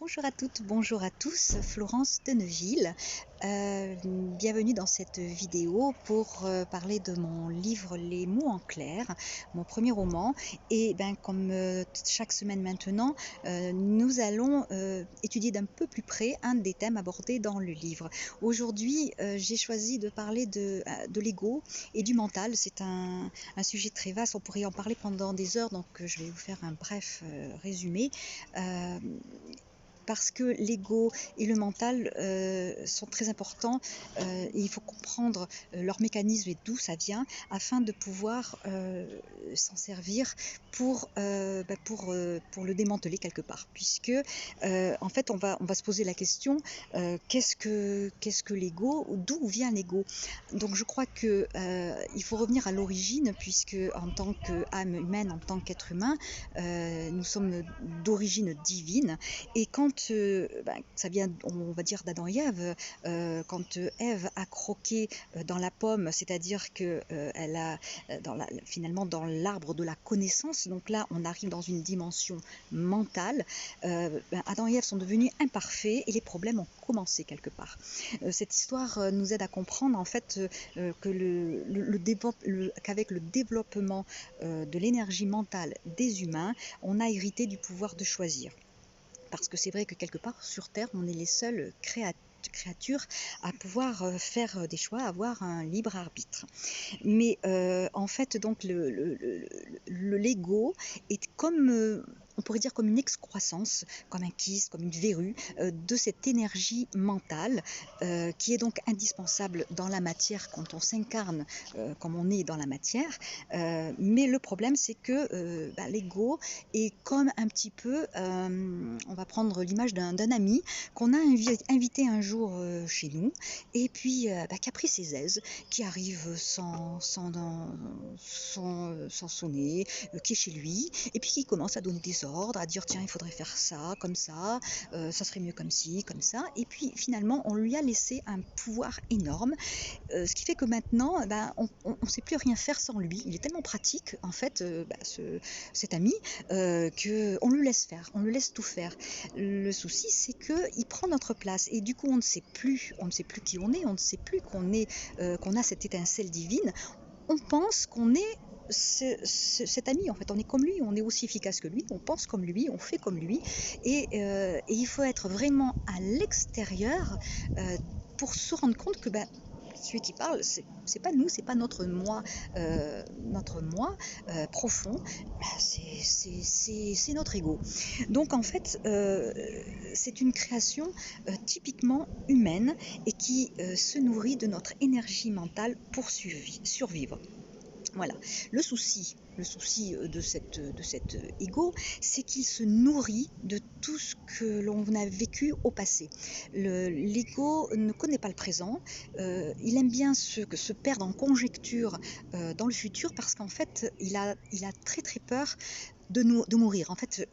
Bonjour à toutes, bonjour à tous, Florence de Neuville. Bienvenue dans cette vidéo pour parler de mon livre Les mots en clair, mon premier roman. Et comme chaque semaine maintenant, nous allons étudier d'un peu plus près un des thèmes abordés dans le livre. Aujourd'hui, j'ai choisi de parler de l'ego et du mental. C'est un sujet très vaste, on pourrait en parler pendant des heures, donc je vais vous faire un bref résumé. Parce que l'ego et le mental sont très importants et il faut comprendre leur mécanisme et d'où ça vient afin de pouvoir s'en servir pour le démanteler quelque part, puisque en fait on va se poser la question qu'est-ce que l'ego, d'où vient l'ego. Donc je crois que il faut revenir à l'origine, puisque en tant qu'âme humaine, en tant qu'être humain, nous sommes d'origine divine. Et quand ça vient, on va dire, d'Adam et Ève, quand Ève a croqué dans la pomme, c'est-à-dire que elle a finalement dans l'arbre de la connaissance, donc là on arrive dans une dimension mentale, Adam et Ève sont devenus imparfaits et les problèmes ont commencé quelque part. Cette histoire nous aide à comprendre en fait qu'avec le développement de l'énergie mentale des humains, on a hérité du pouvoir de choisir. Parce que c'est vrai que quelque part sur Terre, on est les seules créatures à pouvoir faire des choix, avoir un libre arbitre. Mais en fait, donc l'ego est comme on pourrait dire comme une excroissance, comme un kyste, comme une verrue de cette énergie mentale qui est donc indispensable dans la matière quand on s'incarne comme on est dans la matière. Mais le problème, c'est que l'ego est comme un petit peu, on va prendre l'image d'un ami qu'on a invité un jour chez nous et puis qui a pris ses aises, qui arrive sans sonner, qui est chez lui, et puis qui commence à donner des ordres, à dire tiens il faudrait faire ça, comme ça serait mieux comme ci, comme ça, et puis finalement on lui a laissé un pouvoir énorme, ce qui fait que maintenant on ne sait plus rien faire sans lui. Il est tellement pratique en fait cet ami qu'on le laisse faire, on le laisse tout faire. Le souci c'est qu'il prend notre place et du coup on ne sait plus qui on est, on ne sait plus qu'on a cette étincelle divine. On pense qu'on est cet ami, en fait, on est comme lui, on est aussi efficace que lui, on pense comme lui, on fait comme lui, et il faut être vraiment à l'extérieur pour se rendre compte que celui qui parle, c'est pas nous, c'est pas notre moi profond, c'est notre ego. Donc en fait, c'est une création typiquement humaine et qui se nourrit de notre énergie mentale pour survivre. Voilà. Le souci de cet ego, c'est qu'il se nourrit de tout ce que l'on a vécu au passé. L'ego ne connaît pas le présent, il aime bien se perdre en conjecture dans le futur parce qu'en fait, il a très très peur de mourir. En fait,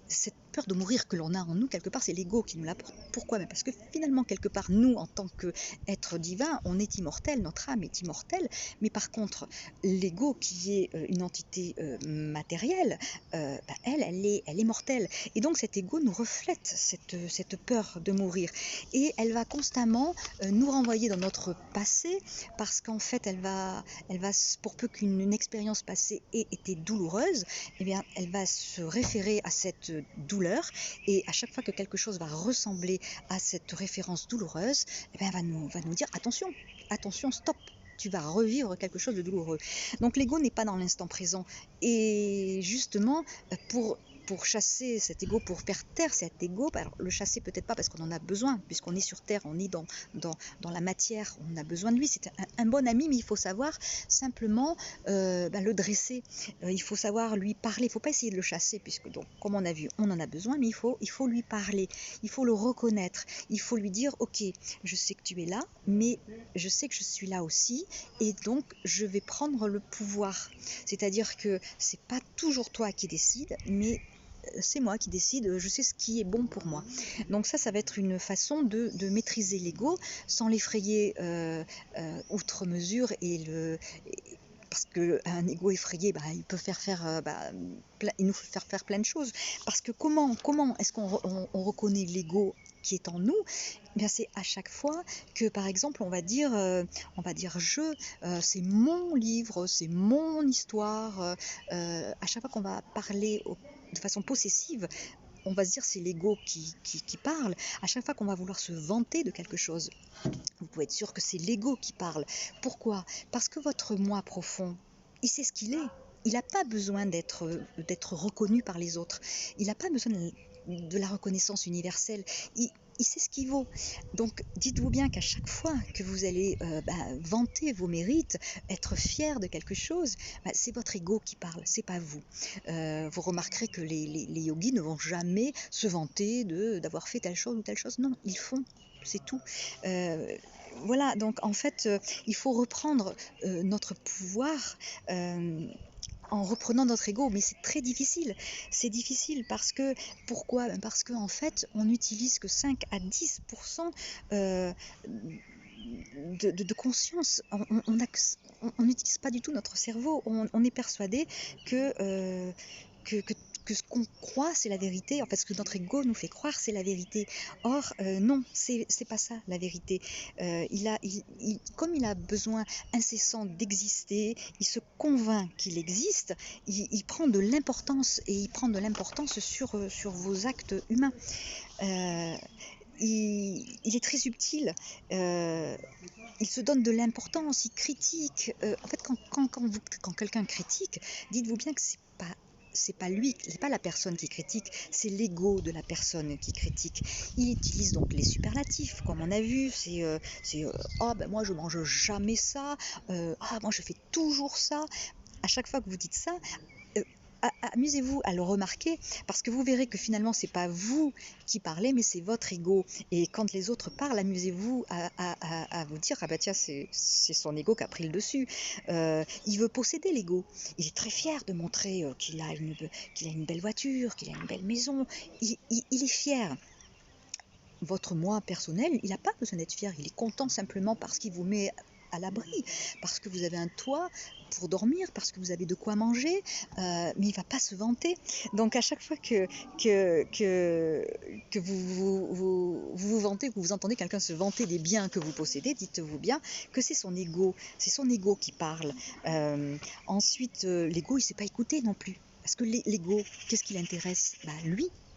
cette peur de mourir que l'on a en nous, quelque part, c'est l'ego qui nous l'apporte. Pourquoi? Parce que finalement, quelque part, nous, en tant qu'être divin, on est immortel, notre âme est immortelle, mais par contre, l'ego, qui est une entité matérielle, elle est mortelle. Et donc, cet ego nous reflète cette peur de mourir. Et elle va constamment nous renvoyer dans notre passé, parce qu'en fait, elle va, pour peu qu'une expérience passée ait été douloureuse, eh bien, elle va se référer à cette douleur, et à chaque fois que quelque chose va ressembler à cette référence douloureuse, eh bien, elle va nous dire attention, stop, tu vas revivre quelque chose de douloureux. Donc l'ego n'est pas dans l'instant présent, et justement pour chasser cet ego, pour faire taire cet ego, alors le chasser peut-être pas parce qu'on en a besoin, puisqu'on est sur Terre, on est dans la matière, on a besoin de lui, c'est un bon ami, mais il faut savoir simplement le dresser, il faut savoir lui parler, il ne faut pas essayer de le chasser, puisque donc, comme on a vu, on en a besoin, mais il faut lui parler, il faut le reconnaître, il faut lui dire ok, je sais que tu es là, mais je sais que je suis là aussi, et donc je vais prendre le pouvoir. C'est-à-dire que c'est pas toujours toi qui décides, mais c'est moi qui décide, je sais ce qui est bon pour moi. Donc ça va être une façon de maîtriser l'ego sans l'effrayer outre mesure et parce qu'un ego effrayé, il peut il nous fait faire plein de choses. Parce que comment est-ce qu'on reconnaît l'ego qui est en nous? Eh bien, c'est à chaque fois que, par exemple, on va dire c'est mon livre, c'est mon histoire. À chaque fois qu'on va parler de façon possessive, on va se dire c'est l'ego qui parle. À chaque fois qu'on va vouloir se vanter de quelque chose, vous pouvez être sûr que c'est l'ego qui parle. Pourquoi? Parce que votre moi profond, il sait ce qu'il est. Il n'a pas besoin d'être reconnu par les autres. Il n'a pas besoin de la reconnaissance universelle. Il sait ce qu'il vaut. Donc, dites-vous bien qu'à chaque fois que vous allez vanter vos mérites, être fier de quelque chose, c'est votre ego qui parle, c'est pas vous. Vous remarquerez que les yogis ne vont jamais se vanter d'avoir fait telle chose ou telle chose. Non, ils font. C'est tout. Voilà, donc en fait, il faut reprendre notre pouvoir en reprenant notre ego, mais c'est très difficile. C'est difficile parce que, pourquoi? Parce qu'en fait, on n'utilise que 5 à 10% de conscience. On n'utilise pas du tout notre cerveau. On est persuadé que ce qu'on croit, c'est la vérité. En fait, ce que notre ego nous fait croire, c'est la vérité. Or, non, c'est pas ça la vérité. Comme il a besoin incessant d'exister, il se convainc qu'il existe, il prend de l'importance, et il prend de l'importance sur vos actes humains. Il est très subtil, il se donne de l'importance, il critique. En fait, quand quelqu'un critique, dites-vous bien que c'est pas lui, c'est pas la personne qui critique, c'est l'ego de la personne qui critique. Il utilise donc les superlatifs, comme on a vu, moi je mange jamais ça, moi je fais toujours ça. À chaque fois que vous dites ça, amusez-vous à le remarquer, parce que vous verrez que finalement c'est pas vous qui parlez, mais c'est votre ego. Et quand les autres parlent, amusez-vous à vous dire tiens, c'est son ego qui a pris le dessus. Il veut posséder l'ego. Il est très fier de montrer qu'il a une belle voiture, qu'il a une belle maison. Il est fier. Votre moi personnel, il n'a pas besoin d'être fier, il est content simplement parce qu'il vous met à l'abri, parce que vous avez un toit pour dormir, parce que vous avez de quoi manger, mais il ne va pas se vanter. Donc à chaque fois que vous vantez, que vous entendez quelqu'un se vanter des biens que vous possédez, dites-vous bien que c'est son ego qui parle. Ensuite, l'ego, il ne sait pas écouter non plus. Parce que l'ego, qu'est-ce qui l'intéresse?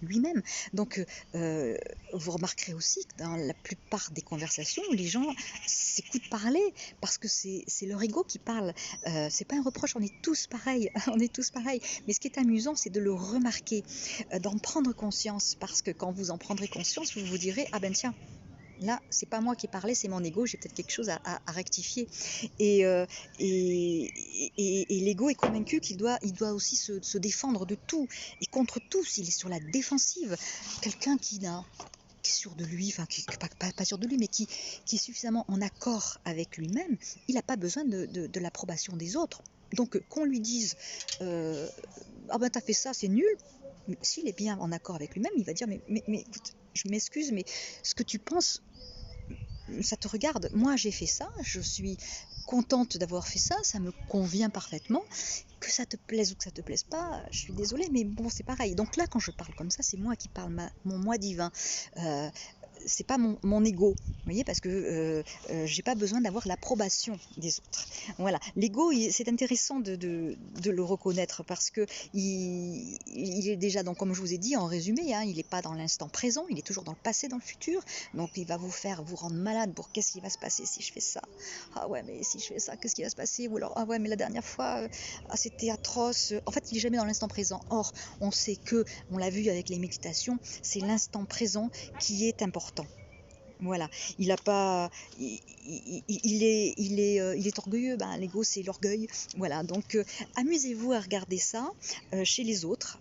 Lui-même. Donc, vous remarquerez aussi que dans la plupart des conversations, les gens s'écoutent parler parce que c'est leur ego qui parle. C'est pas un reproche, on est tous pareils, on est tous pareils. Mais ce qui est amusant, c'est de le remarquer, d'en prendre conscience, parce que quand vous en prendrez conscience, vous vous direz tiens. Là, c'est pas moi qui ai parlé, c'est mon ego, j'ai peut-être quelque chose à rectifier. Et l'ego est convaincu qu'il doit aussi se défendre de tout et contre tout. S'il est sur la défensive, quelqu'un qui est sûr de lui, pas sûr de lui, mais qui est suffisamment en accord avec lui-même, il n'a pas besoin de l'approbation des autres. Donc qu'on lui dise t'as fait ça, c'est nul. S'il est bien en accord avec lui-même, il va dire mais écoute, je m'excuse, mais ce que tu penses, ça te regarde. Moi, j'ai fait ça, je suis contente d'avoir fait ça, ça me convient parfaitement. Que ça te plaise ou que ça te plaise pas, je suis désolée, mais bon, c'est pareil. Donc là, quand je parle comme ça, c'est moi qui parle, mon moi divin. C'est pas mon ego, vous voyez, parce que j'ai pas besoin d'avoir l'approbation des autres. Voilà, l'ego, c'est intéressant de le reconnaître, parce que il est déjà, donc comme je vous ai dit en résumé, il n'est pas dans l'instant présent, il est toujours dans le passé, dans le futur. Donc il va vous rendre malade pour qu'est-ce qui va se passer si je fais ça. Ah ouais, mais si je fais ça, qu'est-ce qui va se passer? Ou alors ah ouais, mais la dernière fois c'était atroce. En fait, il est jamais dans l'instant présent. Or, on sait que, on l'a vu avec les méditations, c'est l'instant présent qui est important. Voilà, il a pas, il est orgueilleux. L'ego, c'est l'orgueil. Voilà, donc amusez-vous à regarder ça chez les autres,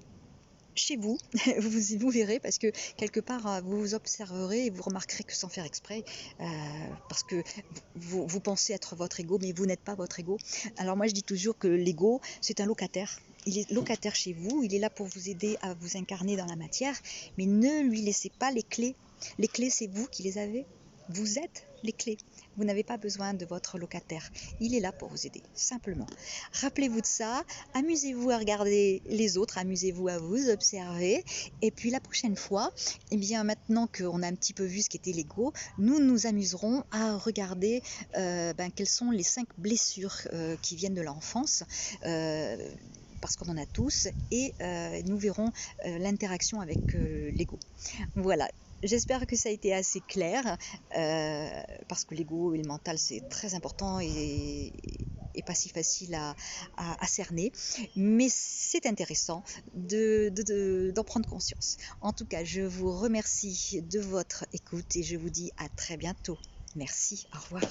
chez vous, vous verrez, parce que quelque part vous vous observerez et vous remarquerez que sans faire exprès, parce que vous pensez être votre ego, mais vous n'êtes pas votre ego. Alors moi je dis toujours que l'ego, c'est un locataire. Il est locataire chez vous, il est là pour vous aider à vous incarner dans la matière, mais ne lui laissez pas les clés. Les clés, c'est vous qui les avez. Vous êtes les clés. Vous n'avez pas besoin de votre locataire. Il est là pour vous aider, simplement. Rappelez-vous de ça, amusez-vous à regarder les autres, amusez-vous à vous observer. Et puis la prochaine fois, eh bien maintenant qu'on a un petit peu vu ce qu'était l'ego, nous nous amuserons à regarder quelles sont les 5 blessures qui viennent de l'enfance. Parce qu'on en a tous, et nous verrons l'interaction avec l'ego. Voilà, j'espère que ça a été assez clair, parce que l'ego et le mental, c'est très important et pas si facile à cerner, mais c'est intéressant d'en prendre conscience. En tout cas, je vous remercie de votre écoute et je vous dis à très bientôt. Merci, au revoir.